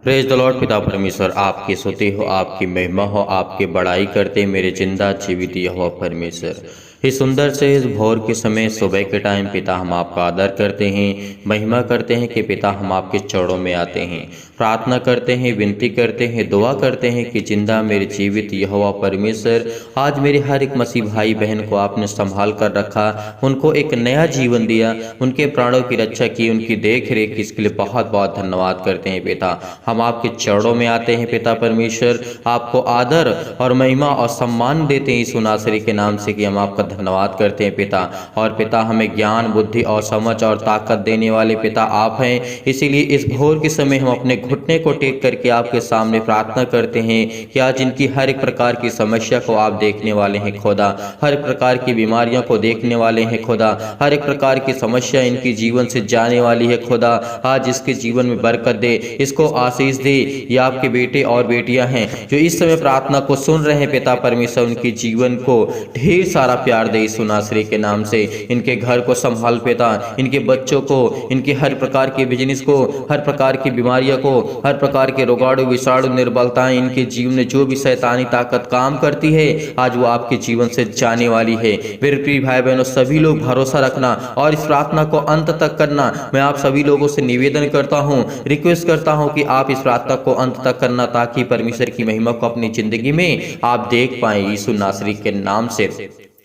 Praise the Lord. पिता परमेश्वर आपकी स्तुति हो, आपकी महिमा हो, आपकी बड़ाई करते मेरे जिंदा जीवित यहोवा परमेश्वर। इस सुंदर से इस भोर के समय सुबह के टाइम पिता हम आपका आदर करते हैं, महिमा करते हैं कि पिता हम आपके चरणों में आते हैं, प्रार्थना करते हैं, विनती करते हैं, दुआ करते हैं कि जिंदा मेरे जीवित यहोवा परमेश्वर आज मेरे हर एक मसीह भाई बहन को आपने संभाल कर रखा, उनको एक नया जीवन दिया, उनके प्राणों की रक्षा की, उनकी देख रेख की, इसके लिए बहुत बहुत धन्यवाद करते हैं पिता। हम आपके चरणों में आते हैं पिता परमेश्वर, आपको आदर और महिमा और सम्मान देते हैं यीशु नासरी के नाम से कि हम आपका धन्यवाद करते हैं पिता। और पिता हमें ज्ञान बुद्धि और समझ और ताकत देने वाले पिता आप हैं, इसीलिए इस भोर के समय हम अपने घुटने को टेक करके आपके सामने प्रार्थना करते हैं कि आज इनकी हर एक प्रकार की समस्या को आप देखने वाले हैं खुदा, हर एक प्रकार की बीमारियों को देखने वाले हैं खुदा, हर एक प्रकार की समस्या इनकी जीवन से जाने वाली है खुदा। आज इसके जीवन में बरकत दे, इसको आशीष दे। ये आपके बेटे और बेटियां हैं जो इस समय प्रार्थना को सुन रहे हैं पिता परमेश्वर, उनके जीवन को ढेर सारा प्यार दे यीशु नासरी के नाम से। इनके घर को संभाल पिता, इनके बच्चों को, इनके हर प्रकार के बिजनेस को, हर प्रकार की बीमारियों को, हर प्रकार के रोगाणु विषाणु निर्बलताएं इनके जीवन में जो भी शैतानी ताकत काम करती है आज वो आपके जीवन से जाने वाली है। मेरे प्रिय भाई बहनों, सभी लोग भरोसा रखना और इस प्रार्थना को अंत तक करना। मैं आप सभी लोगों से निवेदन करता हूँ, रिक्वेस्ट करता हूँ कि आप इस प्रार्थना को अंत तक करना ताकि परमेश्वर की महिमा को अपनी जिंदगी में आप देख पाएं यीशु नासरी के नाम से।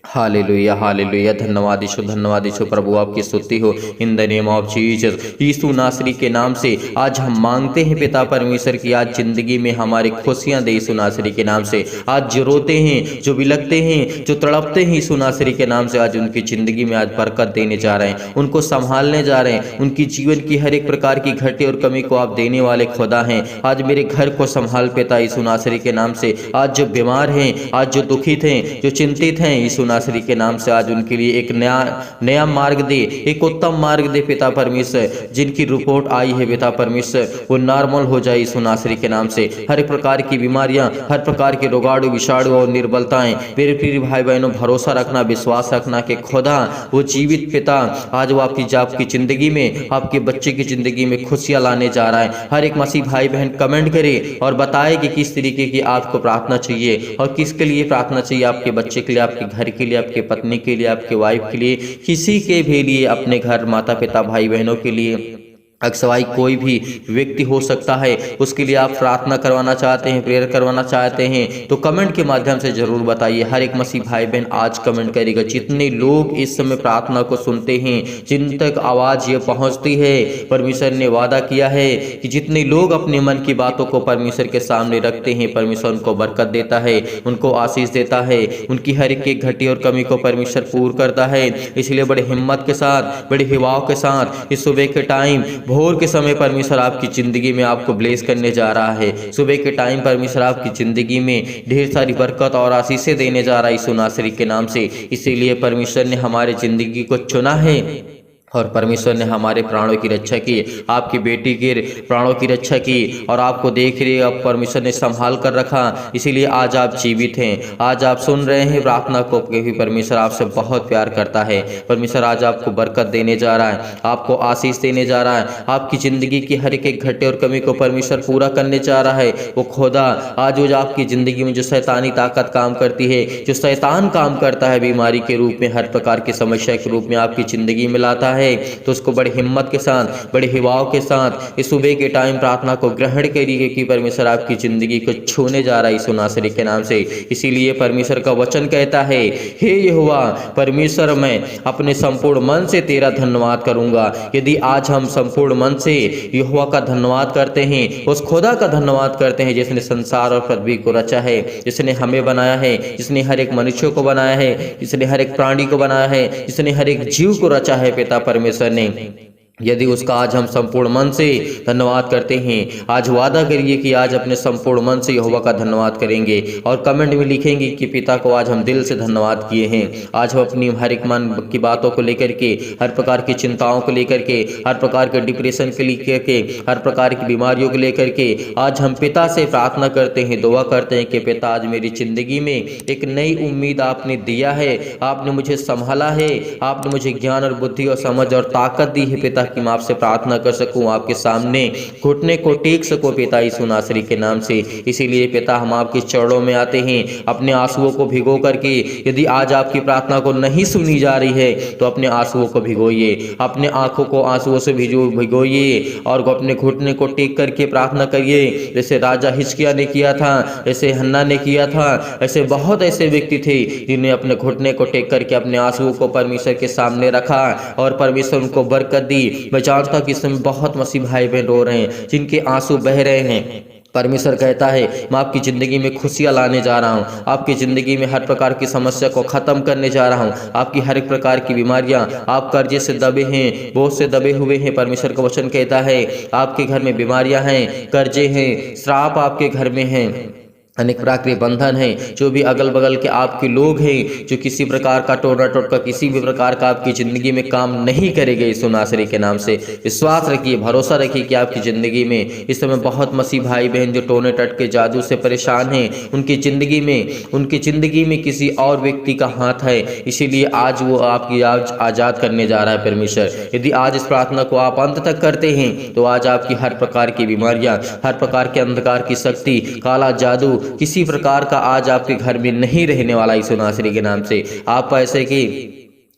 Hallelujah hallelujah. धन्यवाद यीशु प्रभु, आपकी स्तुति हो in the name of Jesus. यीशु नासरी के नाम से आज हम मांगते हैं पिता परमेश्वर की आज जिंदगी में हमारी खुशियां दे यीशु नासरी के नाम से। आज जो रोते हैं, जो बिलखते हैं, जो तड़पते हैं यीशु नासरी के नाम से, आज उनकी जिंदगी में आज बरकत देने जा रहे हैं, उनको संभालने जा रहे हैं, उनकी जीवन की हर एक प्रकार की घटे और कमी को आप देने वाले खुदा हैं। आज मेरे घर को संभाल पिता यीशु नासरी के नाम से। आज जो बीमार हैं, आज जो दुखित हैं, जो चिंतित हैं यीशु नासरी के नाम से, आज उनके लिए एक नया मार्ग दे, एक उत्तम मार्ग दे पिता परमेश्वर। जिनकी रिपोर्ट आई है पिता परमेश्वर वो नॉर्मल हो जाए यीशु नासरी के नाम से। हर एक प्रकार की बीमारियां, हर प्रकार के रोगाणु विषाणु और निर्बलताएं, मेरे प्रिय भाई बहनों भरोसा रखना, विश्वास रखना कि खुदा वो जीवित पिता आज वो आपकी जिंदगी में, आपके बच्चे की जिंदगी में खुशियां लाने जा रहा है। हर एक मसीह भाई बहन कमेंट करे और बताए कि किस तरीके की आपको प्रार्थना चाहिए और किसके लिए प्रार्थना चाहिए, आपके बच्चे के लिए, आपके घर के लिए, आपके पत्नी के लिए, आपके वाइफ के लिए, किसी के भी लिए, अपने घर माता पिता भाई बहनों के लिए, अक्सवाई कोई भी व्यक्ति हो सकता है, उसके लिए आप प्रार्थना करवाना चाहते हैं, प्रेयर करवाना चाहते हैं तो कमेंट के माध्यम से जरूर बताइए। हर एक मसीह भाई बहन आज कमेंट करेगा। जितने लोग इस समय प्रार्थना को सुनते हैं, जिन तक आवाज़ ये पहुंचती है, परमेश्वर ने वादा किया है कि जितने लोग अपने मन की बातों को परमेश्वर के सामने रखते हैं, परमेश्वर उनको बरकत देता है, उनको आशीष देता है, उनकी हर एक घटी और कमी को परमेश्वर पूर्ण करता है। इसलिए बड़े हिम्मत के साथ, बड़े हिवाव के साथ इस सुबह के टाइम, भोर के समय परमेश्वर आपकी जिंदगी में आपको ब्लेस करने जा रहा है। सुबह के टाइम परमेश्वर आपकी जिंदगी में ढेर सारी बरकत और आशीषें देने जा रहा है यीशु नासरी के नाम से। इसीलिए परमेश्वर ने हमारी जिंदगी को चुना है और परमेश्वर ने हमारे प्राणों की रक्षा की, आपकी बेटी के प्राणों की रक्षा की और आपको देख रहे अब परमेश्वर ने संभाल कर रखा। इसीलिए आज आप जीवित हैं, आज आप सुन रहे हैं प्रार्थना को, क्योंकि परमेश्वर आपसे बहुत प्यार करता है। परमेश्वर आज आपको बरकत देने जा रहा है, आपको आशीष देने जा रहा है, आपकी ज़िंदगी की हर एक घटे और कमी को परमेश्वर पूरा करने जा रहा है। वो खुदा आज वो आपकी ज़िंदगी में जो शैतानी ताकत काम करती है, जो शैतान काम करता है बीमारी के रूप में, हर प्रकार की समस्या के रूप में आपकी ज़िंदगी में लाता है, तो उसको बड़े हिम्मत के साथ, बड़े हिवाव के साथ इस सुबह के टाइम प्रार्थना को ग्रहण करिए कि परमेश्वर आपकी जिंदगी को छूने जा रहा है यीशु नासरी के नाम से। इसीलिए परमेश्वर का वचन कहता है, हे यहोवा परमेश्वर मैं अपने संपूर्ण मन से तेरा धन्यवाद करूंगा। यदि आज हम संपूर्ण मन से यहोवा का धन्यवाद करते हैं, उस खुदा का धन्यवाद करते हैं जिसने संसार और पृथ्वी को रचा है, जिसने हमें बनाया है, जिसने हर एक मनुष्य को बनाया है, जिसने हर एक प्राणी को बनाया है, जिसने हर एक जीव को रचा है पिता परमेश्वर ने, यदि उसका आज हम संपूर्ण मन से धन्यवाद करते हैं, आज वादा करिए कि आज अपने संपूर्ण मन से यहोवा का धन्यवाद करेंगे और कमेंट में लिखेंगे कि पिता को आज हम दिल से धन्यवाद किए हैं। आज हम अपनी हर एक मन की बातों को लेकर के, हर प्रकार की चिंताओं को लेकर के, हर प्रकार के डिप्रेशन के लेकर के, हर प्रकार की बीमारियों को लेकर के आज हम पिता से प्रार्थना करते हैं, दुआ करते हैं कि पिता आज मेरी जिंदगी में एक नई उम्मीद आपने दिया है, आपने मुझे संभाला है, आपने मुझे ज्ञान और बुद्धि और समझ और ताकत दी है पिता कि मैं आपसे प्रार्थना कर सकूं, आपके सामने घुटने को टेक सकूं पिता यीशु नासरी के नाम से। इसीलिए पिता हम आपके चरणों में आते हैं अपने आंसुओं को भिगो करके। यदि आज आपकी प्रार्थना को नहीं सुनी जा रही है तो अपने आंसुओं को भिगोइए, अपने आंखों को आंसुओं से भिगोइए और अपने घुटने को टेक करके प्रार्थना करिए, जैसे राजा हिजकिय्याह ने किया था, ऐसे हन्ना ने किया था। ऐसे बहुत ऐसे व्यक्ति थे जिन्हें अपने घुटने को टेक करके अपने आंसुओं को परमेश्वर के सामने रखा और परमेश्वर उनको बरकत दी। मैं जानता हूं कि इस समय बहुत मसीह भाई बहन रो रहे हैं, जिनके आंसू बह रहे हैं। परमेश्वर कहता है मैं आपकी ज़िंदगी में खुशियाँ लाने जा रहा हूँ, आपकी ज़िंदगी में हर प्रकार की समस्या को ख़त्म करने जा रहा हूँ। आपकी हर एक प्रकार की बीमारियाँ, आप कर्जे से दबे हैं, बोझ से दबे हुए हैं, परमेश्वर का वचन कहता है आपके घर में बीमारियाँ हैं, कर्जे हैं, श्राप आपके घर में हैं, अनेक प्रकार के बंधन हैं। जो भी अगल बगल के आपके लोग हैं जो किसी प्रकार का टोना टोटका, किसी भी प्रकार का आपकी ज़िंदगी में काम नहीं करेंगे, यीशु नासरी के नाम से विश्वास रखिए, भरोसा रखिए कि आपकी ज़िंदगी में इस समय बहुत मसीह भाई बहन जो टोने टटके जादू से परेशान हैं, उनकी ज़िंदगी में किसी और व्यक्ति का हाथ है। इसीलिए आज वो आपकी आज आज़ाद करने जा रहा है परमेश्वर। यदि आज इस प्रार्थना को आप अंत तक करते हैं तो आज आपकी हर प्रकार की बीमारियाँ, हर प्रकार के अंधकार की शक्ति, काला जादू किसी प्रकार का आज आपके घर में नहीं रहने वाला यीशु नासरी के नाम से। आप पैसे की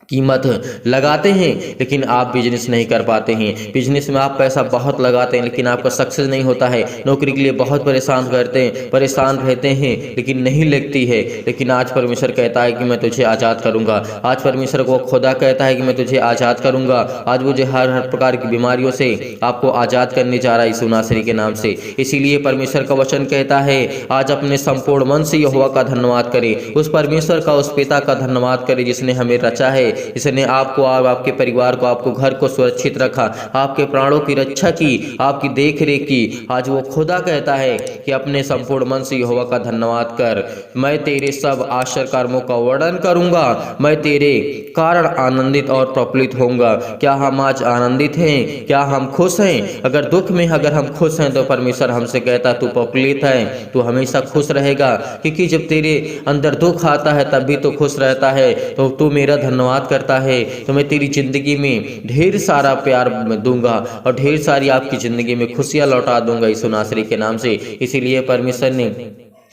कीमत लगाते हैं लेकिन आप बिजनेस नहीं कर पाते हैं, बिजनेस में आप पैसा बहुत लगाते हैं लेकिन आपका सक्सेस नहीं होता है, नौकरी के लिए बहुत परेशान रहते हैं लेकिन नहीं लगती है। लेकिन आज परमेश्वर कहता है कि मैं तुझे आज़ाद करूंगा। आज परमेश्वर को खुदा कहता है कि मैं तुझे आज़ाद करूंगा। आज मुझे हर प्रकार की बीमारियों से आपको आज़ाद करने जा रहा है यीशु नासरी के नाम से। इसीलिए परमेश्वर का वचन कहता है आज अपने संपूर्ण मन से यहोवा का धन्यवाद करें, उस परमेश्वर का, उस पिता का धन्यवाद करें जिसने हमें रचा है, इसने आपको और आपके परिवार को, आपको घर को सुरक्षित रखा, आपके प्राणों की रक्षा की, आपकी देख रेख की। आज वो खुदा कहता है कि अपने संपूर्ण मन से यहोवा का धन्यवाद कर। मैं तेरे सब आश्चर्य कर्मों का वर्णन करूंगा, मैं तेरे कारण आनंदित और प्रफुल्लित होऊंगा। क्या हम आज आनंदित हैं? क्या हम खुश हैं? अगर दुख में अगर हम खुश हैं तो परमेश्वर हमसे कहता तू प्रफुल्लित है, तू हमेशा खुश रहेगा, क्योंकि जब तेरे अंदर दुख आता है तब भी तो खुश रहता है। तो तू मेरा धन्यवाद करता है तो मैं तेरी जिंदगी में ढेर सारा प्यार दूंगा और ढेर सारी आपकी जिंदगी में खुशियां लौटा दूंगा यीशु नासरी के नाम से। इसीलिए परमेश्वर ने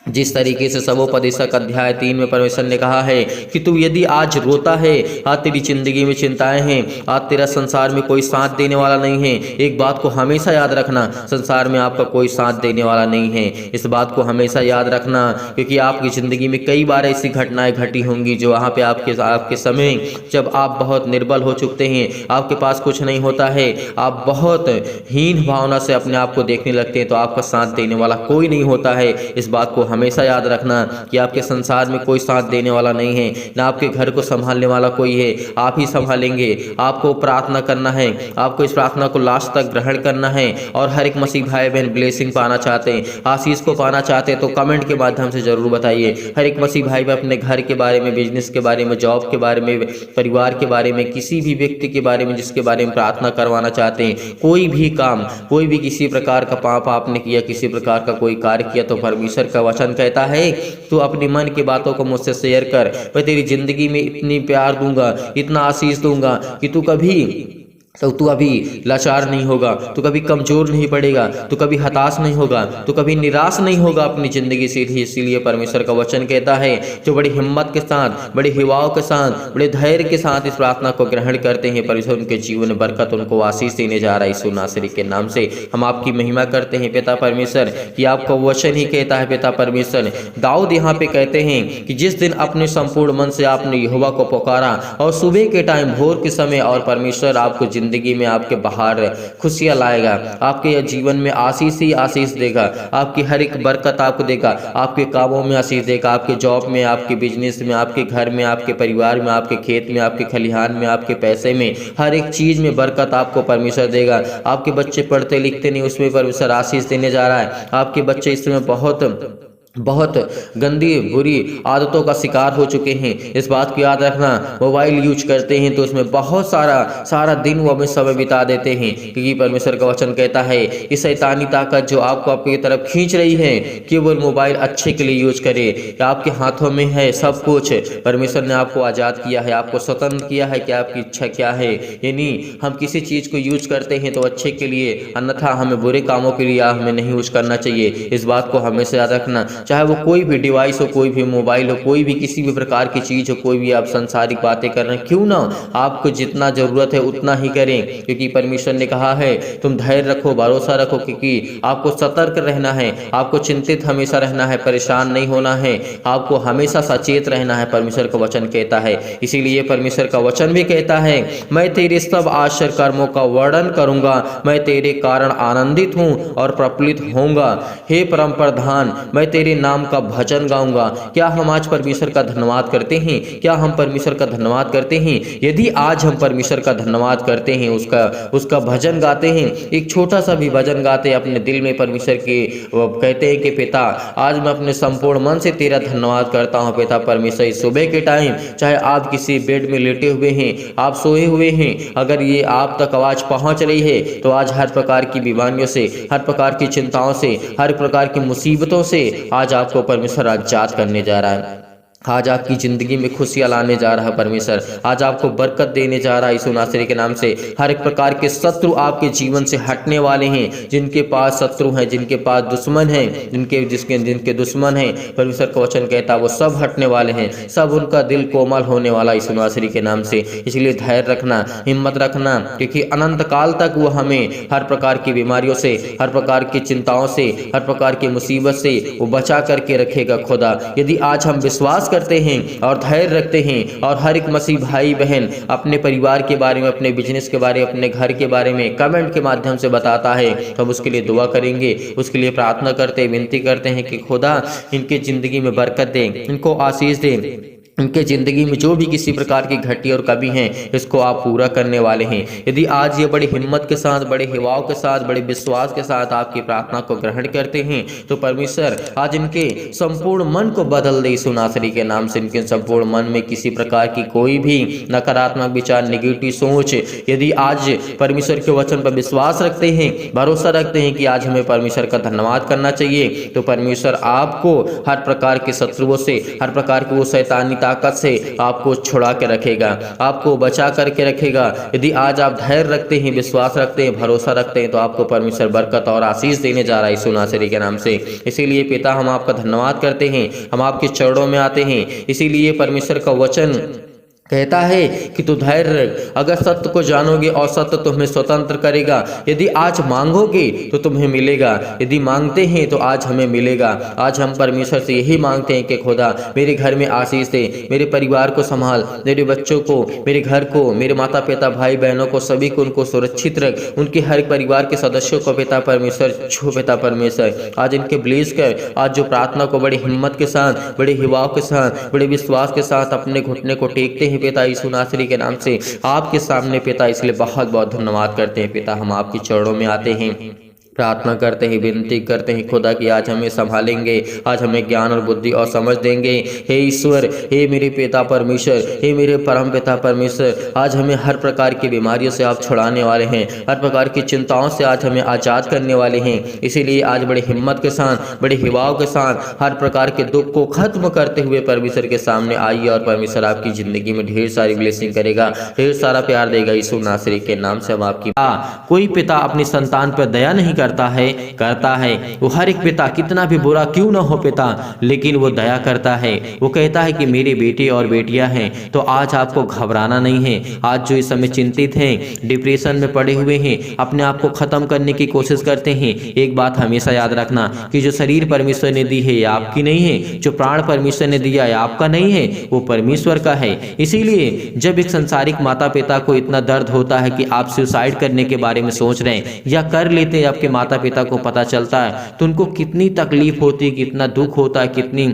जिस तरीके से सबोपदेशक अध्याय 3 में परमेश्वर ने कहा है कि तू यदि आज रोता है, आज तेरी जिंदगी में चिंताएं हैं, आज तेरा संसार में कोई साथ देने वाला नहीं है। एक बात को हमेशा याद रखना, संसार में आपका कोई साथ देने वाला नहीं है। इस बात को हमेशा याद रखना, क्योंकि आपकी ज़िंदगी में कई बार ऐसी घटनाएं घटी होंगी जो वहाँ पे आपके समय जब आप बहुत निर्बल हो चुकते हैं, आपके पास कुछ नहीं होता है, आप बहुत हीन भावना से अपने आप को देखने लगते हैं, तो आपका साथ देने वाला कोई नहीं होता है। इस बात को हमेशा याद रखना कि आपके संसार में कोई साथ देने वाला नहीं है, ना आपके घर को संभालने वाला कोई है, आप ही संभालेंगे। आपको प्रार्थना करना है, आपको इस प्रार्थना को लास्ट तक ग्रहण करना है। और हर एक मसीह भाई बहन ब्लेसिंग पाना चाहते हैं, आशीष को पाना चाहते हैं तो कमेंट के माध्यम से जरूर बताइए। हर एक मसीह भाई बहन अपने घर के बारे में, बिजनेस के बारे में, जॉब के बारे में, परिवार के बारे में, किसी भी व्यक्ति के बारे में जिसके बारे में प्रार्थना करवाना चाहते हैं, कोई भी काम, कोई भी किसी प्रकार का पाप आपने किया, किसी प्रकार का कोई कार्य किया, तो परमेश्वर का वचन कहता है तू अपनी मन की बातों को मुझसे शेयर कर, मैं तेरी जिंदगी में इतनी प्यार दूंगा, इतना आशीष दूंगा कि तू अभी लाचार नहीं होगा, तू कभी कमजोर नहीं पड़ेगा, तू कभी हताश नहीं होगा, तू कभी निराश नहीं होगा अपनी जिंदगी से। इसीलिए परमेश्वर का वचन कहता है जो बड़ी हिम्मत के साथ, बड़े हिवाओं के साथ, बड़े धैर्य के साथ इस प्रार्थना को ग्रहण करते हैं, परमेश्वर उनके जीवन में बरकत, उनको आशीष देने जा रहा है यीशु नासरी के नाम से। हम आपकी महिमा करते हैं पिता परमेश्वर कि आपका वचन ही कहता है पिता परमेश्वर। दाऊद यहाँ पे कहते हैं कि जिस दिन अपने संपूर्ण मन से आपने यहोवा को पुकारा और सुबह के टाइम, भोर के समय, और परमेश्वर आपको जिंदगी में आपके बाहर खुशियां लाएगा, आपके जीवन में आशीष ही आशीष देगा, आपकी हर एक बरकत आपको देगा, आपके कामों में आशीष देगा, आपके जॉब में, आपके बिजनेस में, आपके घर में, आपके परिवार में, आपके खेत में, आपके खलिहान में, आपके पैसे में, हर एक चीज में बरकत आपको परमेश्वर देगा। आपके बच्चे पढ़ते लिखते नहीं, उसमें परमेश्वर आशीष देने जा रहा है। आपके बच्चे इस समय बहुत बहुत गंदी बुरी आदतों का शिकार हो चुके हैं। इस बात को याद रखना, मोबाइल यूज करते हैं तो उसमें बहुत सारा दिन वो अपने समय बिता देते हैं, क्योंकि परमेश्वर का वचन कहता है कि शैतानी ताकत जो आपको आपकी तरफ खींच रही है, केवल मोबाइल अच्छे के लिए यूज करे। आपके हाथों में है सब कुछ। परमेश्वर ने आपको आज़ाद किया है, आपको स्वतंत्र किया है कि आपकी इच्छा क्या है। यानी हम किसी चीज़ को यूज करते हैं तो अच्छे के लिए, अन्यथा हमें बुरे कामों के लिए हमें नहीं यूज करना चाहिए। इस बात को हमेशा याद रखना, चाहे वो कोई भी डिवाइस हो, कोई भी मोबाइल हो, कोई भी किसी भी प्रकार की चीज़ हो, कोई भी आप संसारिक बातें कर रहे हैं क्यों ना, आपको जितना ज़रूरत है उतना ही करें, क्योंकि परमेश्वर ने कहा है तुम धैर्य रखो, भरोसा रखो, क्योंकि आपको सतर्क रहना है, आपको चिंतित हमेशा रहना है, परेशान नहीं होना है, आपको हमेशा सचेत रहना है। परमेश्वर का वचन कहता है, इसीलिए परमेश्वर का वचन भी कहता है, मैं तेरे सब आश्चर्य कर्मों का वर्णन करूंगा, मैं तेरे कारण आनंदित हूँ और प्रफुल्लित होऊंगा। हे परम प्रधान, मैं तेरे नाम का भजन गाऊंगा। क्या हम आज परमेश्वर का धन्यवाद करते हैं? क्या हम परमेश्वर का धन्यवाद करते हैं? यदि आज हम परमेश्वर का धन्यवाद करते हैं, उसका भजन गाते हैं, एक छोटा सा भी भजन गाते हैं अपने दिल में, परमेश्वर के कहते हैं कि पिता आज मैं अपने संपूर्ण मन से तेरा धन्यवाद करता हूँ। पिता परमेश्वर, इस सुबह के टाइम चाहे आप किसी बेड में लेटे हुए हैं, आप सोए हुए हैं, अगर ये आप तक आवाज़ पहुँच रही है तो आज हर प्रकार की बीमारियों से, हर प्रकार की चिंताओं से, हर प्रकार की मुसीबतों से आज आपको परमेश्वर आजाद करने जा रहा है। आज आपकी ज़िंदगी में खुशियाँ लाने जा रहा है परमेश्वर, आज आपको बरकत देने जा रहा है यीशु नासरी के नाम से। हर एक प्रकार के शत्रु आपके जीवन से हटने वाले हैं। जिनके पास शत्रु हैं, जिनके पास दुश्मन हैं, जिनके दुश्मन हैं, परमेश्वर का वचन कहता है वो सब हटने वाले हैं, सब उनका दिल कोमल होने वाला यीशु नासरी के नाम से। इसलिए धैर्य रखना, हिम्मत रखना, क्योंकि अनंत काल तक वो हमें हर प्रकार की बीमारियों से, हर प्रकार की चिंताओं से, हर प्रकार की मुसीबत से वो बचा करके रखेगा खुदा। यदि आज हम विश्वास करते हैं और धैर्य रखते हैं, और हर एक मसीह भाई बहन अपने परिवार के बारे में, अपने बिजनेस के बारे में, अपने घर के बारे में कमेंट के माध्यम से बताता है, तो हम उसके लिए दुआ करेंगे, उसके लिए प्रार्थना करते, विनती करते हैं कि खुदा इनके ज़िंदगी में बरकत दे, इनको आशीष दे, उनके ज़िंदगी में जो भी किसी प्रकार की घटी और कमी है इसको आप पूरा करने वाले हैं। यदि आज ये बड़ी हिम्मत के साथ, बड़े हिवाव के साथ, बड़े विश्वास के साथ आपकी प्रार्थना को ग्रहण करते हैं तो परमेश्वर आज इनके संपूर्ण मन को बदल दे यीशु नासरी के नाम से। इनके संपूर्ण मन में किसी प्रकार की कोई भी नकारात्मक विचार, नेगेटिव सोच, यदि आज परमेश्वर के वचन पर विश्वास रखते हैं, भरोसा रखते हैं कि आज हमें परमेश्वर का धन्यवाद करना चाहिए, तो परमेश्वर आपको हर प्रकार के शत्रुओं से, हर प्रकार की वो शैतानी ताकत से आपको छुड़ा के रखेगा, आपको बचा करके रखेगा। यदि आज आप धैर्य रखते हैं, विश्वास रखते हैं, भरोसा रखते हैं, तो आपको परमेश्वर बरकत और आशीष देने जा रहा है यीशु नासरी के नाम से। इसीलिए पिता हम आपका धन्यवाद करते हैं, हम आपके चरणों में आते हैं। इसीलिए परमेश्वर का वचन कहता है कि तू धैर्य रख, अगर सत्य को जानोगे और सत्य तुम्हें स्वतंत्र करेगा। यदि आज मांगोगे तो तुम्हें मिलेगा, यदि मांगते हैं तो आज हमें मिलेगा। आज हम परमेश्वर से यही मांगते हैं कि खुदा मेरे घर में आशीष दे, मेरे परिवार को संभाल, मेरे बच्चों को, मेरे घर को, मेरे माता पिता, भाई बहनों को, सभी को उनको सुरक्षित रख, उनके हर परिवार के सदस्यों को पिता परमेश्वर छू, पिता परमेश्वर आज इनके ब्लेस कर। आज जो प्रार्थना को बड़ी हिम्मत के साथ, बड़े हिवाव के साथ, बड़े विश्वास के साथ अपने घुटने को टेकते हैं पिता यीशु नासरी के नाम से आपके सामने पिता, इसलिए बहुत बहुत धन्यवाद करते हैं पिता। हम आपके चरणों में आते हैं, प्रार्थना करते हैं, विनती करते हैं खुदा कि आज हमें संभालेंगे, आज हमें ज्ञान और बुद्धि और समझ देंगे। हे ईश्वर, हे मेरे पिता परमेश्वर, हे मेरे परम पिता परमेश्वर, आज हमें हर प्रकार की बीमारियों से आप छुड़ाने वाले हैं, हर प्रकार की चिंताओं से आज हमें आज़ाद करने वाले हैं। इसीलिए आज बड़े हिम्मत के साथ, बड़े हिवाव के साथ हर प्रकार के दुख को खत्म करते हुए परमेश्वर के सामने आइए, और परमेश्वर आपकी ज़िंदगी में ढेर सारी ब्लेसिंग करेगा, ढेर सारा प्यार देगा यीशु नासरी के नाम से। हम आपकी कोई पिता अपनी संतान पर दया नहीं करता है। वो हर एक पिता कितना भी बुरा क्यों ना हो पिता, लेकिन वो दया करता है। वो कहता है कि मेरे बेटे और बेटियां हैं। तो आज आपको घबराना नहीं है। आज जो इस समय चिंतित हैं, डिप्रेशन में पड़े हुए हैं, अपने आप को खत्म करने की कोशिश करते हैं, एक बात हमेशा याद रखना कि जो शरीर परमेश्वर ने दी है ये आपकी नहीं है, जो प्राण परमेश्वर ने दिया है आपका नहीं है, वो परमेश्वर का है। इसीलिए जब एक संसारिक माता पिता को इतना दर्द होता है कि आप सुसाइड करने के बारे में सोच रहे हैं या कर लेते हैं, आपके माता पिता को पता चलता है तो उनको कितनी तकलीफ होती है, कितना दुख होता है, कितनी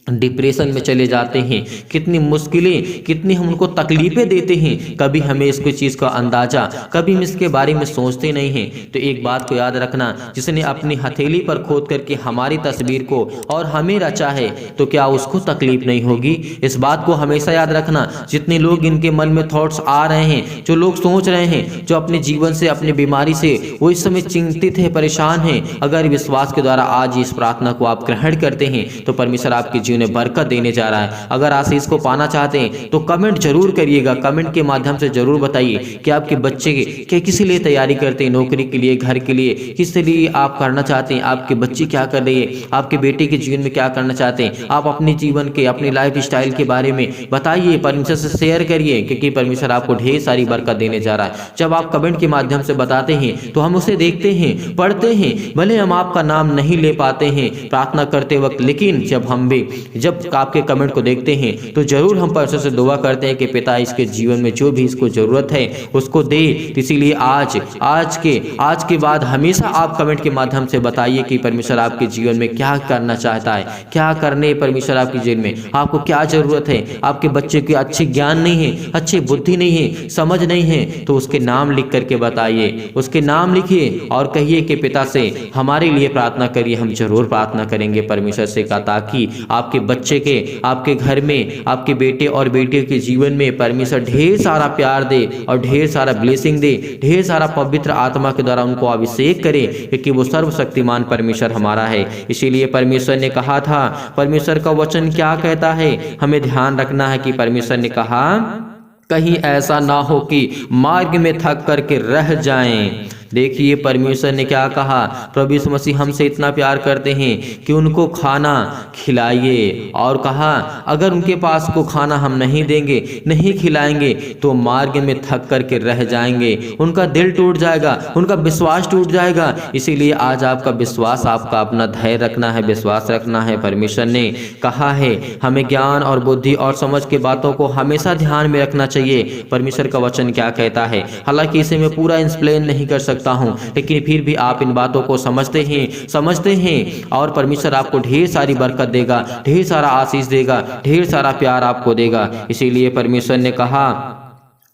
डिप्रेशन में चले जाते हैं, कितनी मुश्किलें, कितनी हम उनको तकलीफ़ें देते हैं, कभी हमें इसको चीज़ का अंदाज़ा, कभी हम इसके बारे में सोचते नहीं हैं। तो एक बात को याद रखना, जिसने अपनी हथेली पर खोद करके हमारी तस्वीर को और हमें रचा है, तो क्या उसको तकलीफ नहीं होगी? इस बात को हमेशा याद रखना। जितने लोग इनके मन में थॉट्स आ रहे हैं, जो लोग सोच रहे हैं, जो अपने जीवन से, अपनी बीमारी से वो इस समय चिंतित है, परेशान हैं, अगर विश्वास के द्वारा आज इस प्रार्थना को आप ग्रहण करते हैं तो परमेश्वर आपके जीवन में बरकत देने जा रहा है। अगर आशीष को पाना चाहते हैं तो कमेंट जरूर करिएगा, कमेंट के माध्यम से जरूर बताइए कि आपके बच्चे के किस लिए तैयारी करते हैं, नौकरी के लिए, घर के लिए, किस लिए आप करना चाहते हैं, आपके बच्चे क्या कर रही है, आपके बेटे के जीवन में क्या करना चाहते हैं, आप अपने जीवन के, अपनी लाइफ स्टाइल के बारे में बताइए, परमेश्वर से शेयर करिए, क्योंकि परमेश्वर आपको ढेर सारी बरकत देने जा रहा है। जब आप कमेंट के माध्यम से बताते हैं तो हम उसे देखते हैं, पढ़ते हैं, भले हम आपका नाम नहीं ले पाते हैं प्रार्थना करते वक्त, लेकिन जब आपके कमेंट को देखते हैं तो जरूर हम परमेश्वर से दुआ करते हैं कि पिता इसके जीवन में जो भी इसको जरूरत है उसको दे। इसीलिए आज के बाद हमेशा आप कमेंट के माध्यम से बताइए कि परमेश्वर आपके जीवन में क्या करना चाहता है, क्या करने परमेश्वर आपके जीवन में, आपको क्या जरूरत है। आपके बच्चे के अच्छे ज्ञान नहीं है, अच्छी बुद्धि नहीं है, समझ नहीं है, तो उसके नाम लिख करके बताइए, उसके नाम लिखिए और कहिए कि पिता से हमारे लिए प्रार्थना करिए। हम जरूर प्रार्थना करेंगे परमेश्वर से का, ताकि आपके बच्चे के, आपके घर में, आपके बेटे और बेटियों के जीवन में परमेश्वर ढेर सारा प्यार दे और ढेर सारा ब्लेसिंग दे, ढेर सारा पवित्र आत्मा के द्वारा उनको अभिषेक करे, क्योंकि वो सर्वशक्तिमान परमेश्वर हमारा है। इसीलिए परमेश्वर ने कहा था, परमेश्वर का वचन क्या कहता है, हमें ध्यान रखना है कि परमेश्वर ने कहा कहीं ऐसा ना हो कि मार्ग में थक करके रह जाएं। देखिए परमेश्वर ने क्या कहा, प्रभु यीशु मसीह हमसे इतना प्यार करते हैं कि उनको खाना खिलाइए, और कहा अगर उनके पास को खाना हम नहीं देंगे, नहीं खिलाएंगे तो मार्ग में थक करके रह जाएंगे, उनका दिल टूट जाएगा, उनका विश्वास टूट जाएगा। इसीलिए आज आपका विश्वास, आपका अपना धैर्य रखना है, विश्वास रखना है। परमेश्वर ने कहा है हमें ज्ञान और बुद्धि और समझ के बातों को हमेशा ध्यान में रखना चाहिए। परमेश्वर का वचन क्या कहता है, हालांकि इसे मैं पूरा एक्सप्लेन नहीं कर सकता हूं, लेकिन फिर भी आप इन बातों को समझते हैं और परमेश्वर आपको ढेर सारी बरकत देगा, ढेर सारा आशीष देगा, ढेर सारा प्यार आपको देगा। इसीलिए परमेश्वर ने कहा,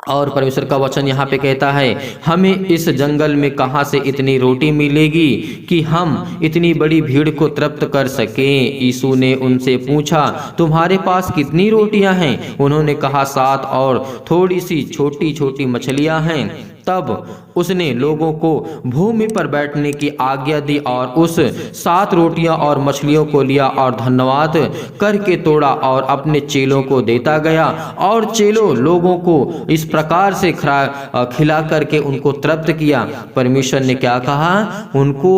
और परमेश्वर का वचन यहाँ पे कहता है हमें इस जंगल में कहाँ से इतनी रोटी मिलेगी कि हम इतनी बड़ी भीड़ को तृप्त कर सकें। यीशु ने उनसे पूछा तुम्हारे पास कितनी रोटियां हैं? उन्होंने कहा 7 और थोड़ी सी छोटी छोटी मछलियां हैं। तब उसने लोगों को भूमि पर बैठने की आज्ञा दी और उस 7 रोटियां और मछलियों को लिया और धन्यवाद करके तोड़ा और अपने चेलों को देता गया, और चेलों लोगों को इस प्रकार से खिला करके उनको तृप्त किया। परमेश्वर ने क्या कहा, उनको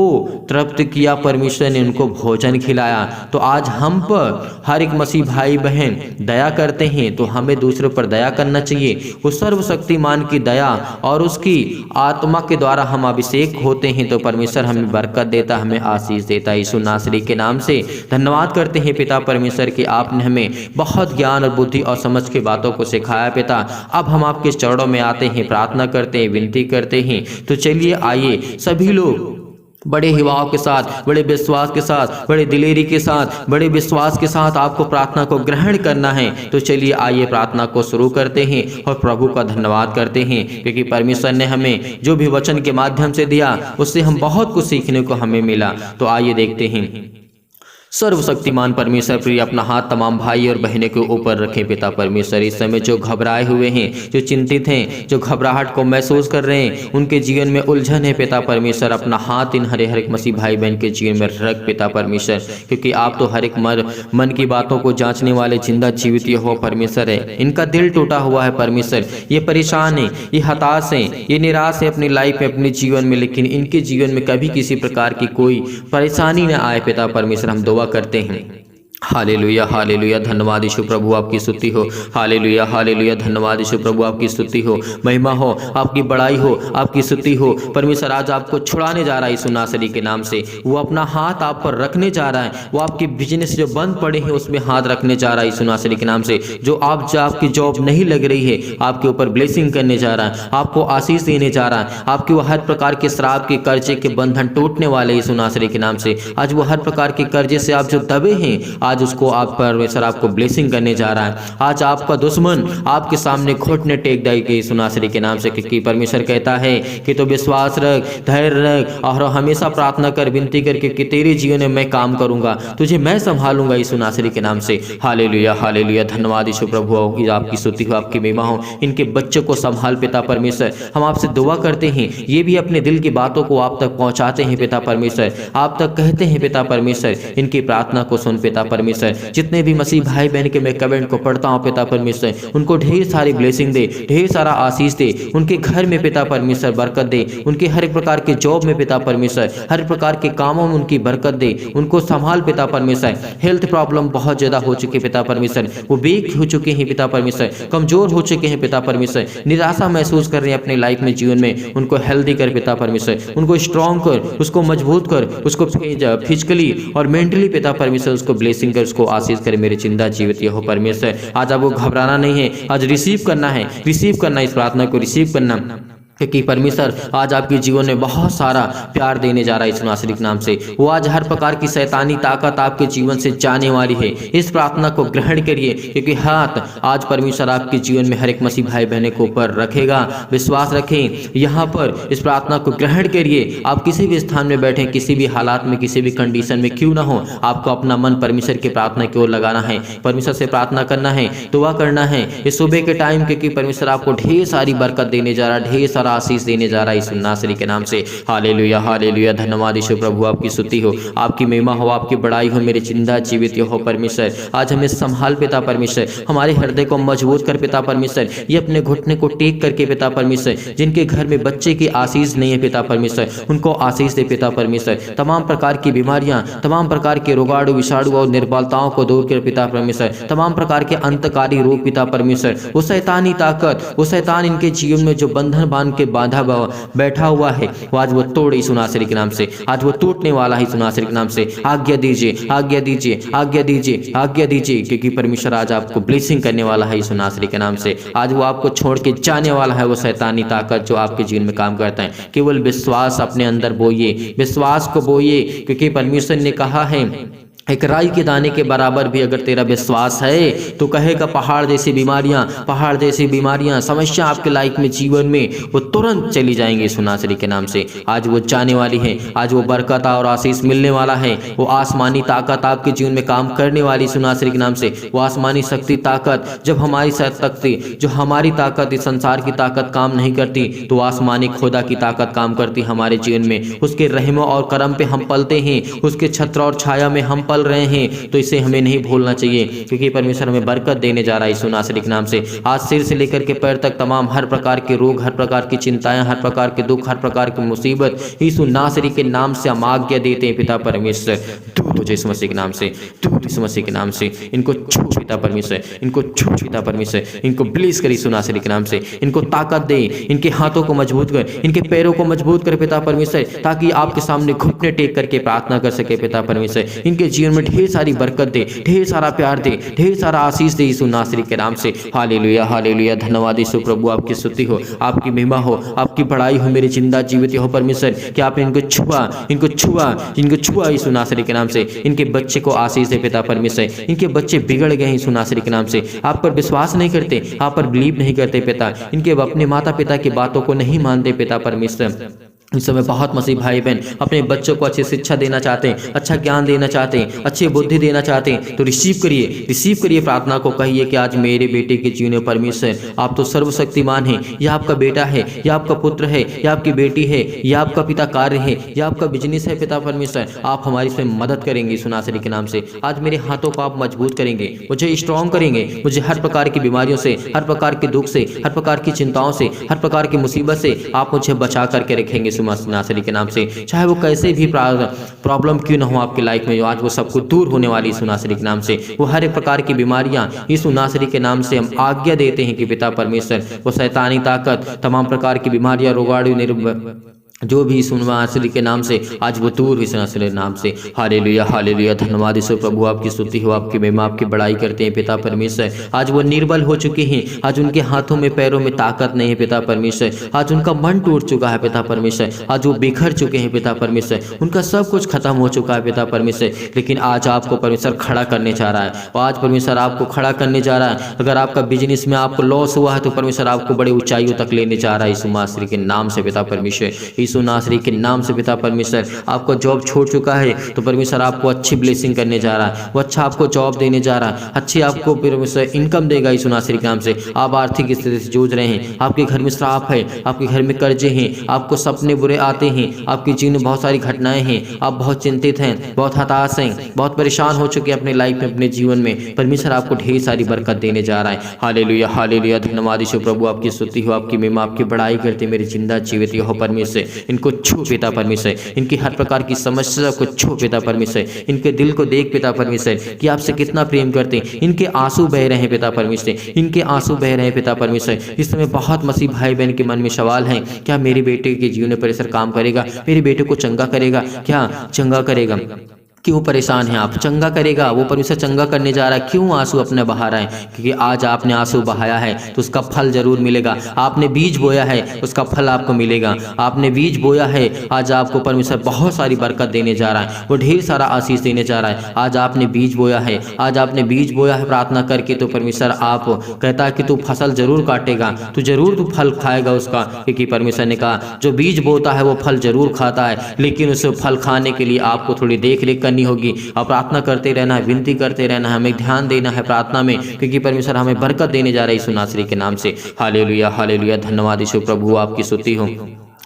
तृप्त किया, परमेश्वर ने उनको भोजन खिलाया। तो आज हम पर हर एक मसीह भाई बहन दया करते हैं, तो हमें दूसरों पर दया करना चाहिए। उस सर्वशक्तिमान की दया और उसकी आत्मा के द्वारा हम अभिषेक होते हैं, तो परमेश्वर हमें बरकत देता, हमें आशीष देता। यीशु नासरी के नाम से धन्यवाद करते हैं पिता परमेश्वर कि आपने हमें बहुत ज्ञान और बुद्धि और समझ के बातों को सिखाया पिता। अब हम आपके चरणों में आते हैं, प्रार्थना करते हैं, विनती करते हैं। तो चलिए आइए सभी लोग बड़े हिवाव के साथ, बड़े विश्वास के साथ, बड़े दिलेरी के साथ, बड़े विश्वास के साथ आपको प्रार्थना को ग्रहण करना है। तो चलिए आइए प्रार्थना को शुरू करते हैं और प्रभु का धन्यवाद करते हैं, क्योंकि परमेश्वर ने हमें जो भी वचन के माध्यम से दिया उससे हम बहुत कुछ सीखने को हमें मिला। तो आइए देखते हैं। सर्वशक्तिमान परमेश्वर प्रिय अपना हाथ तमाम भाई और बहनों के ऊपर रखें पिता परमेश्वर। इस समय जो घबराए हुए हैं, जो चिंतित हैं, जो घबराहट को महसूस कर रहे हैं, उनके जीवन में उलझन है पिता परमेश्वर, अपना हाथ इन हर एक मसीह भाई बहन के जीवन में रख पिता परमेश्वर, क्योंकि आप तो हर एक मन की बातों को जांचने वाले जिंदा जीवित हो परमेश्वर है। इनका दिल टूटा हुआ है परमेश्वर, ये परेशान है, ये हताश है, ये निराश है अपनी लाइफ में, अपने जीवन में, लेकिन इनके जीवन में कभी किसी प्रकार की कोई परेशानी न आए पिता परमेश्वर। हम दुआ करते हैं। हालेलुया हालेलुया, धन्यवाद यीशु प्रभु आपकी स्तुति हो। हालेलुया हालेलुया, धन्यवाद यीशु प्रभु आपकी स्तुति हो, महिमा हो, आपकी बड़ाई हो, आपकी स्तुति हो। परमेश्वर आज आपको छुड़ाने जा रहा है यीशु नासरी के नाम से। वो अपना हाथ आप पर रखने जा रहा है, वो आपकी बिजनेस जो बंद पड़े हैं उसमें हाथ रखने जा रहा है यीशु नासरी के नाम से। जो आपकी जॉब नहीं लग रही है, आपके ऊपर ब्लेसिंग करने जा रहा है, आपको आशीष देने जा रहा है। आपके वो हर प्रकार के श्राप के कर्जे के बंधन टूटने वाले यीशु नासरी के नाम से। आज वो हर प्रकार के कर्जे से आप जो दबे हैं, आज आज उसको आप परमेश्वर आपको ब्लेसिंग करने जा रहा है। आज आपका दुश्मन आपके सामने घुटने टेक देगा यीशु नासरी के नाम से, क्योंकि परमेश्वर कहता है कि तो विश्वास रख, धैर्य रख और हमेशा प्रार्थना कर, विनती करके कि तेरे जीवन में मैं काम करूंगा, तुझे मैं संभालूंगा यीशु नासरी के नाम से। हालेलुया हालेलुया, धन्यवाद यीशु प्रभु, आपकी स्तुति हो, आपकी महिमा हो। इनके बच्चों को संभाल पिता परमेश्वर। हम आपसे दुआ करते हैं, ये भी अपने दिल की बातों को आप तक पहुंचाते हैं पिता परमेश्वर, आप तक कहते हैं पिता परमेश्वर। इनकी प्रार्थना को सुन पिता परमेश्वर। जितने भी मसीह भाई बहन के मैं कमेंट को पढ़ता हूँ पिता परमेश्वर, उनको ढेर सारी ब्लेसिंग दे, ढेर सारा आशीष दे, उनके घर में पिता परमेश्वर बरकत दे, उनके हर एक प्रकार के जॉब में पिता परमेश्वर, हर प्रकार के कामों में उनकी बरकत दे, उनको संभाल पिता परमेश्वर। हेल्थ प्रॉब्लम बहुत ज्यादा हो चुकी है पिता परमेश्वर, वो वीक हो चुके हैं पिता परमेश्वर, कमजोर हो चुके हैं पिता परमेश्वर, निराशा महसूस कर रहे हैं अपने लाइफ में, जीवन में। उनको हेल्दी कर पिता परमेश्वर, उनको स्ट्रॉन्ग कर, उसको मजबूत कर, उसको फिजिकली और मेंटली पिता परमेश्वर उसको ब्लेसिंग कर, उसको आशीष कर मेरे जिंदा जीवित हो परमेश्वर। आज आपको घबराना नहीं है, आज रिसीव करना है, रिसीव करना, इस प्रार्थना को रिसीव करना, क्योंकि परमेश्वर आज आपके जीवन में बहुत सारा प्यार देने जा रहा है यीशु नासरी के नाम से। वो आज हर प्रकार की शैतानी ताकत आपके जीवन से जाने वाली है। इस प्रार्थना को ग्रहण करिए, क्योंकि हाथ आज परमेश्वर आपके जीवन में हर एक मसीह भाई बहन के ऊपर रखेगा। विश्वास रखें, यहाँ पर इस प्रार्थना को ग्रहण करिए। आप किसी भी स्थान में बैठे, किसी भी हालात में, किसी भी कंडीशन में क्यों ना हो, आपको अपना मन परमेश्वर की प्रार्थना की ओर लगाना है, परमेश्वर से प्रार्थना करना है, दुआ करना है इस सुबह के टाइम, क्योंकि परमेश्वर आपको ढेर सारी बरकत देने जा रहा है, ढेर सारा आशीष देने जा रहा है यीशु नासरी के नाम से। हालेलुया हालेलुया, धन्यवाद यीशु प्रभु, आपकी स्तुति हो, आपकी महिमा हो, आपकी बड़ाई हो मेरे जिंदा जीवित हो परमेश्वर। आज हमें संभाल पिता परमेश्वर, हमारे हृदय को मजबूत कर पिता परमेश्वर। ये अपने घुटने को टेक करके पिता परमेश्वर, जिनके घर में बच्चे की आशीष नहीं है पिता परमेश्वर, उनको आशीष दे पिता परमेश्वर। तमाम प्रकार की बीमारियां, तमाम प्रकार के रोगाणु विषाणु और निर्बलताओं को दूर कर पिता परमेश्वर। तमाम प्रकार के अंतकारी रोग पिता परमेश्वर, वो शैतानी ताकत, वो शैतान इनके जीवन में जो बंधन बांध के बांधा बैठा हुआ है, वो आज वो तोड़ यीशु नासरी के नाम से, आज वो टूटने वाला है यीशु नासरी के नाम से। आज्ञा दीजिए, आज्ञा दीजिए, आज्ञा दीजिए, आज्ञा दीजिए, क्योंकि परमेश्वर आज आपको ब्लेसिंग करने वाला है यीशु नासरी के नाम से। आज वो आपको छोड़ के जाने वाला है, वो शैतानी ताकत जो आपके जीवन में काम करता है। केवल विश्वास अपने अंदर बोइए, विश्वास को बोइए, क्योंकि परमेश्वर ने कहा है एक राई के दाने के बराबर भी अगर तेरा विश्वास है तो कहेगा पहाड़ जैसी बीमारियां, पहाड़ जैसी बीमारियां, समस्या आपके लाइफ में, जीवन में, वो तुरंत चली जाएंगी यीशु नासरी के नाम से। आज वो जाने वाली है, आज वो बरकत और आशीष मिलने वाला है। वो आसमानी ताकत आपके जीवन में काम करने वाली यीशु नासरी के नाम से। वो आसमानी शक्ति ताकत, जब हमारी शक्ति, जो हमारी ताकत इस संसार की ताकत काम नहीं करती, तो आसमानी खुदा की ताकत काम करती हमारे जीवन में। उसके रहम और करम पे हम पलते हैं, उसके छत्र और छाया में हम रहे हैं, तो इसे हमें नहीं भूलना चाहिए, क्योंकि परमेश्वर हमें बरकत देने जा रहा है यीशु नासरी के नाम से। आज सिर से लेकर के पैर तक तमाम हर प्रकार के रोग, हर प्रकार की चिंताएं, हर प्रकार के दुख, हर प्रकार की मुसीबत यीशु नासरी के नाम से हम आज्ञा देते हैं पिता परमेश्वर, दूर हो जाए यीशु मसीह के नाम से, दूर यीशु मसीह के नाम से। इनको छू पिता परमेश्वर, इनको छू पिता परमेश्वर, इनको ब्लेस कर यीशु नासरी के नाम से। इनको ताकत दे, इनके हाथों को मजबूत कर, इनके पैरों को मजबूत कर पिता परमेश्वर, ताकि आपके सामने घुटने टेक करके प्रार्थना कर सके पिता परमेश्वर। इनके जीवन में ढेर सारी बरकत दे, ढेर सारा प्यार दे, ढेर सारा आशीष दे यीशु नासरी के नाम से। हालेलुया हालेलुया, धन्यवाद यीशु प्रभु, आपकी स्तुति हो, आपकी महिमा हो, आपकी बड़ाई हो मेरे जिंदा जीवित हो परमेश्वर। कि आपने इनको छुआ, इनको छुआ, इनको छुआ यीशु नासरी के नाम से। इनके बच्चे को आशीष दे पिता परमेश्वर। इनके बच्चे बिगड़ गए यीशु नासरी के नाम से, आप पर विश्वास नहीं करते, आप पर बिलीव नहीं करते पिता, इनके अपने माता पिता की बातों को नहीं मानते पिता परमेश्वर। इस समय बहुत मसीह भाई बहन अपने बच्चों को अच्छी शिक्षा देना चाहते हैं, अच्छा ज्ञान देना चाहते हैं, अच्छी बुद्धि देना चाहते हैं, तो रिसीव करिए, रिसीव करिए प्रार्थना को। कहिए कि आज मेरे बेटे के जीवन में परमेश्वर आप तो सर्वशक्तिमान हैं, यह आपका बेटा है, यह आपका पुत्र है, यह आपकी बेटी है, यह आपका पिता कार्य है, यह आपका बिजनेस है पिता परमेश्वर। आप हमारी इसमें मदद करेंगे यीशु नासरी के नाम से। आज मेरे हाथों को आप मजबूत करेंगे, मुझे स्ट्रॉन्ग करेंगे, मुझे हर प्रकार की बीमारियों से, हर प्रकार के दुख से, हर प्रकार की चिंताओं से, हर प्रकार की मुसीबत से आप मुझे बचा करके रखेंगे नासरी के नाम से। चाहे वो कैसे भी प्रॉब्लम क्यों ना हो आपकी लाइफ में, आज वो सब कुछ दूर होने वाली यीशु नासरी के नाम से। वो हर एक प्रकार की बीमारियां यीशु नासरी के नाम से हम आज्ञा देते हैं कि पिता परमेश्वर वो शैतानी ताकत, तमाम प्रकार की बीमारियां, रोगाणु, जो भी यीशु नासरी के नाम से आज वो दूर यीशु नासरी के नाम से। हालेलुया हालेलुया, धन्यवाद यीशु प्रभु, आपकी स्तुति हो, आपकी महिमा, आपकी बड़ाई करते हैं पिता परमेश्वर। आज वो निर्बल हो चुके हैं, आज उनके हाथों में पैरों में ताकत नहीं है पिता परमेश्वर। आज उनका मन टूट चुका है पिता परमेश्वर, आज वो बिखर चुके हैं पिता परमेश्वर, उनका सब कुछ खत्म हो चुका है पिता परमेश्वर। लेकिन आज आपको परमेश्वर खड़ा करने जा रहा है, और आज परमेश्वर आपको खड़ा करने जा रहा है। अगर आपका बिजनेस में आपको लॉस हुआ है तो परमेश्वर आपको बड़ी ऊंचाइयों तक लेने जा रहा है यीशु नासरी के नाम से पिता परमेश्वर। यीशु नासरी के नाम से पिता परमेश्वर, आपको जॉब छोड़ चुका है तो परमेश्वर आपको अच्छी ब्लेसिंग करने जा रहा है, वो अच्छा आपको जॉब देने जा रहा है, अच्छी आपको परमेश्वर इनकम देगा यीशु नासरी के नाम से। आप आर्थिक स्थिति से जूझ रहे हैं, आपके घर में श्राप है, आपके घर में कर्जे हैं, आपको सपने बुरे आते हैं, आपके जीवन में बहुत सारी घटनाएं हैं, आप बहुत चिंतित हैं, बहुत हताश हैं, बहुत परेशान हो चुके हैं अपने लाइफ में, अपने जीवन में। परमेश्वर आपको ढेर सारी बरकत देने जा रहा है। हालेलुया हालेलुया, धन्यवाद यीशु प्रभु, आपकी स्तुति हो, आपकी महिमा, आपकी बड़ाई करते मेरे जिंदा जीवित हो परमेश्वर। इनको छू पिता परमेश्वर, इनकी हर प्रकार की समस्या को छू पिता परमेश्वर, इनके दिल को देख पिता परमेश्वर कि आपसे कितना प्रेम करते हैं। इनके आंसू बह रहे हैं पिता परमेश्वर, इनके आंसू बह रहे हैं पिता परमेश्वर। इस समय बहुत मसीह भाई बहन के मन में सवाल है, क्या मेरे बेटे के जीवन में परमेश्वर काम करेगा, मेरे बेटे को चंगा करेगा, क्या चंगा करेगा? क्यों परेशान हैं आप? चंगा करेगा, वो परमेश्वर चंगा करने जा रहा है। क्यों आंसू अपने बहा रहे हैं? क्योंकि आज आपने आंसू बहाया है तो उसका फल जरूर मिलेगा। आपने बीज बोया है उसका फल आपको मिलेगा। आपने बीज बोया है, आज आपको परमेश्वर बहुत सारी बरकत देने जा रहा है, वो ढेर सारा आशीष देने जा रहा है। आज आपने बीज बोया है, आज आपने बीज बोया है प्रार्थना करके, तो परमेश्वर आप कहता है कि तू फसल जरूर काटेगा, तू जरूर तू फल खाएगा उसका। क्योंकि परमेश्वर ने कहा जो बीज बोता है वो फल जरूर खाता है, लेकिन उस फल खाने के लिए आपको थोड़ी देख रेख होगी। और प्रार्थना करते रहना है, विनती करते रहना है, हमें ध्यान देना है प्रार्थना में, क्योंकि परमेश्वर हमें बरकत देने जा रहा है यीशु नासरी के नाम से। हालेलुया हालेलुया, धन्यवाद यीशु प्रभु, आपकी स्तुति हो।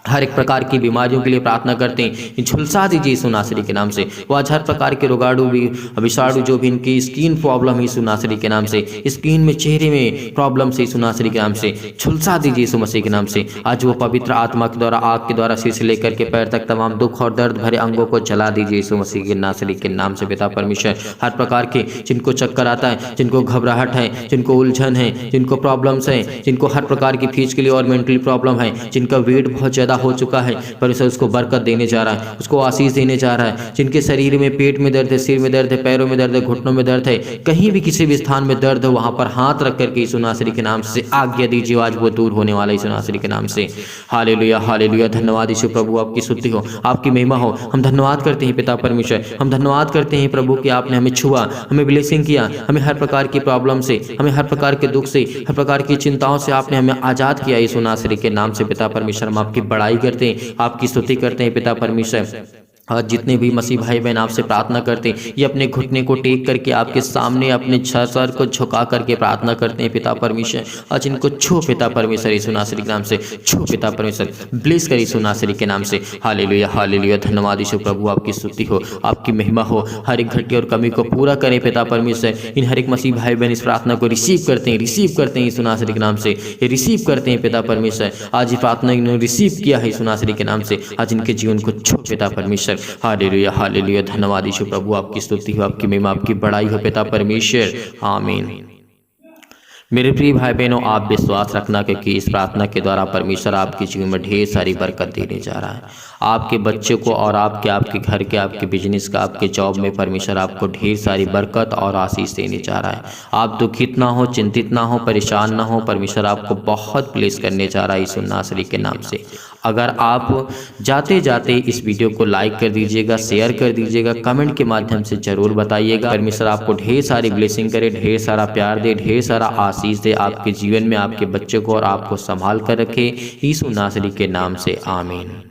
हर एक प्रकार की बीमारियों के लिए प्रार्थना करते हैं, झुलसा दीजिए यीशु नासरी के नाम से। वो आज हर प्रकार के रोगाणु भी, विषाणु जो भी इनकी स्किन प्रॉब्लम है यीशु नासरी के नाम से, स्किन में चेहरे में प्रॉब्लम से यीशु नासरी के नाम से झुलसा दीजिए यीशु मसीह के नाम से। आज वो पवित्र आत्मा के द्वारा, आग के द्वारा सिर से लेकर के पैर तक तमाम दुख और दर्द भरे अंगों को जला दीजिए यीशु मसीह के नासरी के नाम से पिता परमेश्वर। हर प्रकार के जिनको चक्कर आता है, जिनको घबराहट है, जिनको उलझन है, जिनको प्रॉब्लम्स हैं, जिनको हर प्रकार की फिजिकली और मेंटली प्रॉब्लम है, जिनका वेट बहुत ज़्यादा हो चुका है, परमेश्वर उसको बरकत देने जा रहा है, उसको आशीष देने जा रहा है। जिनके शरीर में पेट में दर्द है, सिर में दर्द है, पैरों में दर्द है, घुटनों में दर्द है, कहीं भी किसी भी स्थान में दर्द है, वहां पर हाथ रख करके यीशु नासरी के नाम से आज्ञा दीजिए, आज वो दूर होने वाला यीशु नासरी के नाम से। हालेलुया हालेलुया, धन्यवाद यीशु प्रभु, आपकी स्तुति हो, आपकी महिमा हो। हम धन्यवाद करते हैं पिता परमेश्वर, हम धन्यवाद करते हैं प्रभु कि आपने हमें छुआ, हमें ब्लेसिंग किया, हमें हर प्रकार की प्रॉब्लम से, हमें हर प्रकार के दुख से, हर प्रकार की चिंताओं से आपने हमें आजाद किया यीशु नासरी के नाम से पिता परमेश्वर। हम आपकी बड़ाई करते हैं, आपकी स्तुति करते हैं पिता परमेश्वर। आज जितने भी मसीह भाई बहन आपसे प्रार्थना करते हैं, ये अपने घुटने को टेक करके आपके सामने अपने सर को झुका करके प्रार्थना करते हैं पिता परमेश्वर। आज इनको छू पिता परमेश्वर यीशु नासरी के नाम से, छू पिता परमेश्वर, ब्लेस कर यीशु नासरी के नाम से। हालेलुया हालेलुया, धन्यवाद यीशु प्रभु, आपकी स्तुति हो, आपकी महिमा हो। हर एक घटके और कमी को पूरा करें पिता परमेश्वर। इन हर एक मसीह भाई बहन इस प्रार्थना को रिसीव करते हैं यीशु नासरी के नाम से, ये रिसीव करते हैं पिता परमेश्वर। आज ये प्रार्थना इन्होंने रिसीव किया है यीशु नासरी के नाम से, आज इनके जीवन को छू पिता परमेश्वर। हालेलुया हालेलुया, धन्यवाद यीशु प्रभु, आपकी स्तुति हो, आपकी महिमा, आपकी बड़ाई हो पिता परमेश्वर। आमीन। मेरे प्रिय भाई बहनों, आप विश्वास रखना क्योंकि इस प्रार्थना के द्वारा परमेश्वर आपके जीवन में ढेर सारी बरकत देने जा रहा है। आपके बच्चे को और आपके घर के, आपके बिजनेस का, आपके जॉब में परमेश्वर आपको ढेर सारी बरकत और आशीष देने जा रहा है। आप दुखित ना हो, चिंतित ना हो, परेशान ना हो, परमेश्वर आपको बहुत ब्लेस करने जा रहा है यीशु नासरी के नाम से। अगर आप जाते जाते इस वीडियो को लाइक कर दीजिएगा, शेयर कर दीजिएगा, कमेंट के माध्यम से जरूर बताइएगा। परमेश्वर आपको ढेर सारी ब्लेसिंग करे, ढेर सारा प्यार दे, ढेर सारा आशीष दे आपके जीवन में, आपके बच्चे को और आपको संभाल कर रखे यीशु नासरी के नाम से। आमीन।